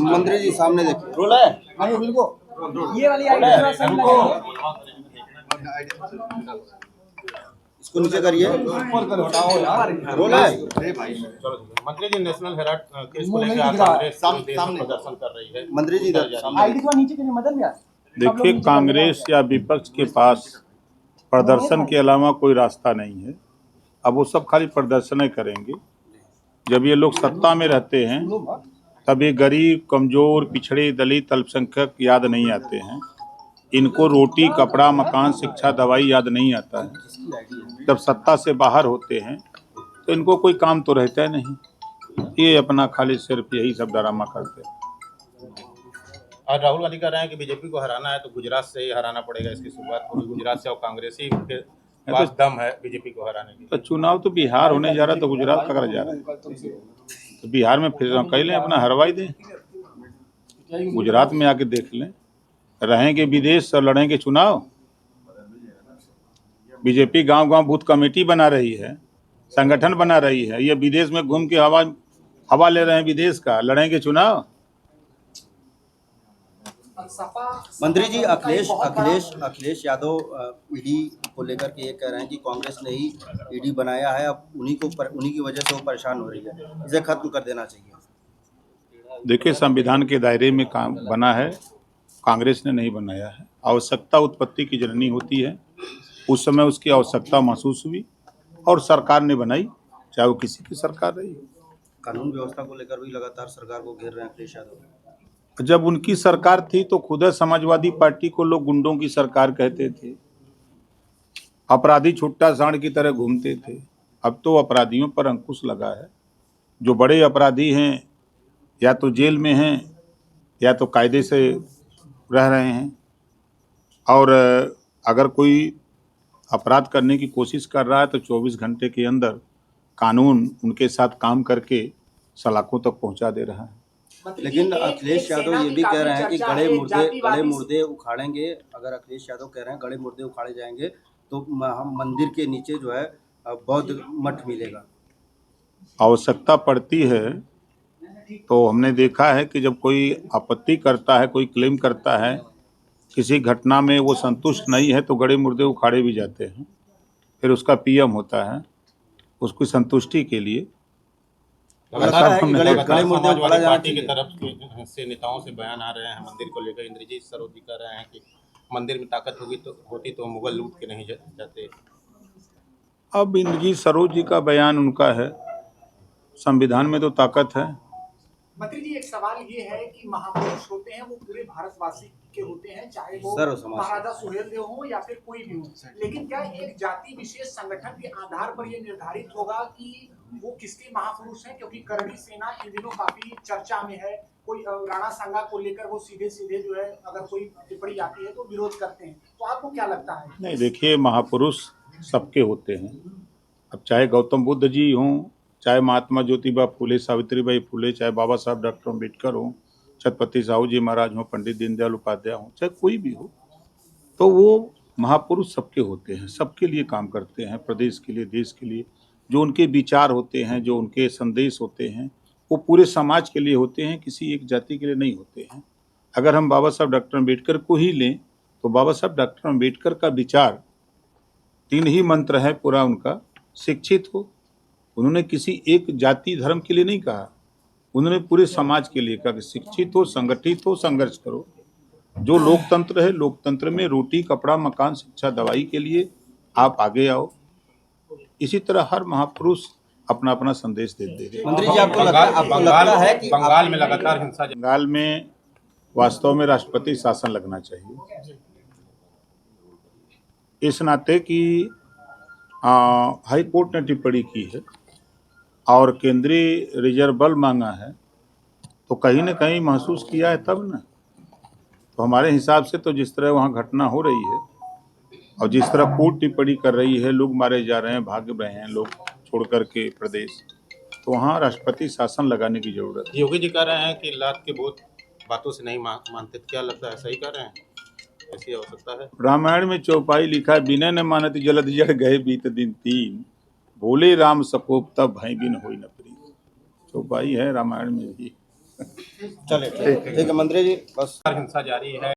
मंत्री जी सामने देखिए। रोल है ये वाली इसको नीचे करिए। रोल है। मंत्री जी नेशनल हेराल्ड केस को लेकर कांग्रेस प्रदर्शन कर रही है। मंत्री जी नीचे करिए मदन भैया। देखिए, कांग्रेस या विपक्ष के पास प्रदर्शन के अलावा कोई रास्ता नहीं है। अब वो सब खाली प्रदर्शन ही करेंगे। जब ये लोग सत्ता में रहते हैं तब ये गरीब, कमजोर, पिछड़े, दलित, अल्पसंख्यक याद नहीं आते हैं। इनको रोटी, कपड़ा, मकान, शिक्षा, दवाई याद नहीं आता है। जब सत्ता से बाहर होते हैं तो इनको कोई काम तो रहता है नहीं। ये अपना खाली सिर्फ यही सब ड्रामा करते हैं। और राहुल गांधी कह रहे हैं कि बीजेपी को हराना है तो गुजरात से ही हराना पड़ेगा। इसकी शुरुआत होगी गुजरात से और कांग्रेसी के पास दम है बीजेपी को हराने की। तो चुनाव तो बिहार होने जा रहा है, तो गुजरात का जा रहा है। तो बिहार में फिर कह लें अपना हरवाई दें, गुजरात में आके देख लें। रहेंगे विदेश और लड़ेंगे चुनाव। बीजेपी गांव-गांव बूथ कमेटी बना रही है, संगठन बना रही है। ये विदेश में घूम के हवा ले रहे हैं विदेश का, लड़ेंगे चुनाव। मंत्री जी अखिलेश यादव ईडी को लेकर के ये कह रहे हैं कि कांग्रेस ने ही ईडी बनाया है, अब उन्हीं की वजह से वो परेशान हो रही है, इसे खत्म कर देना चाहिए। देखिए, संविधान के दायरे में काम बना है, कांग्रेस ने नहीं बनाया है। आवश्यकता उत्पत्ति की जननी होती है, उस समय उसकी आवश्यकता महसूस हुई और सरकार ने बनाई, चाहे वो किसी की सरकार रही। कानून व्यवस्था को लेकर भी लगातार सरकार को घेर रहे हैं अखिलेश यादव। जब उनकी सरकार थी तो खुद समाजवादी पार्टी को लोग गुंडों की सरकार कहते थे, अपराधी छुट्टा सांड की तरह घूमते थे। अब तो अपराधियों पर अंकुश लगा है। जो बड़े अपराधी हैं या तो जेल में हैं या तो कायदे से रह रहे हैं, और अगर कोई अपराध करने की कोशिश कर रहा है तो 24 घंटे के अंदर कानून उनके साथ काम करके सलाखों तक पहुंचा दे रहा है। लेकिन अखिलेश यादव ये भी कह रहे हैं कि गड़े मुर्दे उखाड़ेंगे। अगर अखिलेश यादव कह रहे हैं गड़े मुर्दे उखाड़े जाएंगे तो हम मंदिर के नीचे जो है बौद्ध मठ मिलेगा। आवश्यकता पड़ती है तो हमने देखा है कि जब कोई आपत्ति करता है, कोई क्लेम करता है, किसी घटना में वो संतुष्ट नहीं है तो गड़े मुर्दे उखाड़े भी जाते हैं। फिर उसका पीएम होता है उसकी संतुष्टि के लिए। समाजवादी पार्टी की तरफ से नेताओं से बयान आ रहे हैं मंदिर को लेकर। इंद्रजीत सरोज जी कह रहे हैं कि मंदिर में ताकत होती तो मुगल लूट के नहीं जाते। अब इंद्रजीत सरोज जी का बयान उनका है, संविधान में तो ताकत है। मंत्री जी एक सवाल ये है कि महापुरुष होते हैं वो पूरे भारतवासी के होते हैं, चाहे वो महाराजा सुहेलदेव हो या फिर कोई भी हो, लेकिन क्या एक जाति विशेष संगठन के आधार पर ये निर्धारित होगा कि वो किसके महापुरुष हैं? क्योंकि करणी सेना इन दिनों काफी चर्चा में है। कोई राणा सांगा को लेकर वो सीधे जो है अगर कोई टिप्पणी आती है तो विरोध करते हैं, तो आपको क्या लगता है? नहीं, देखिए, महापुरुष सबके होते हैं। अब चाहे गौतम बुद्ध जी हों, चाहे महात्मा ज्योतिबा फुले, सावित्रीबाई फुले, चाहे बाबा साहब डॉक्टर अम्बेडकर हों, छत्रपति साहू जी महाराज हों, पंडित दीनदयाल उपाध्याय हों, चाहे कोई भी हो, तो वो महापुरुष सबके होते हैं, सबके लिए काम करते हैं, प्रदेश के लिए, देश के लिए। जो उनके विचार होते हैं, जो उनके संदेश होते हैं, वो पूरे समाज के लिए होते हैं, किसी एक जाति के लिए नहीं होते हैं। अगर हम बाबा साहब डॉक्टर अम्बेडकर को ही लें तो बाबा साहब डॉक्टर अम्बेडकर का विचार 3 ही मंत्र है पूरा उनका। शिक्षित हो, उन्होंने किसी एक जाति धर्म के लिए नहीं कहा, उन्होंने पूरे समाज के लिए कहा कि शिक्षित हो, संगठित हो, संघर्ष करो। जो लोकतंत्र है, लोकतंत्र में रोटी, कपड़ा, मकान, शिक्षा, दवाई के लिए आप आगे आओ। इसी तरह हर महापुरुष अपना अपना संदेश देते हैं। मंत्री जी आपको लगता है कि बंगाल में लगातार हिंसा, बंगाल में वास्तव में राष्ट्रपति शासन लगना चाहिए, इस नाते कि हाई कोर्ट ने टिप्पणी की है और केंद्रीय रिजर्व बल मांगा है, तो कहीं न कहीं महसूस किया है तब ना। तो हमारे हिसाब से तो जिस तरह वहाँ घटना हो रही है और जिस तरह कोर्ट टिप्पणी कर रही है, लोग मारे जा रहे हैं, भाग रहे हैं लोग छोड़ करके प्रदेश, तो वहाँ राष्ट्रपति शासन लगाने की जरूरत है। योगी जी कह रहे हैं कि लात के भूत बातों से नहीं मानते, क्या लगता है सही कह रहे हैं? ऐसी आवश्यकता है। रामायण में चौपाई लिखा है, बिना न मानत जलद जड़ गए बीत दिन 3, बोले राम सकोप तब भय बिन होई न प्रीत। तो भाई है रामायण में भी। चले ठीक है मंत्री जी, बस हिंसा जारी है।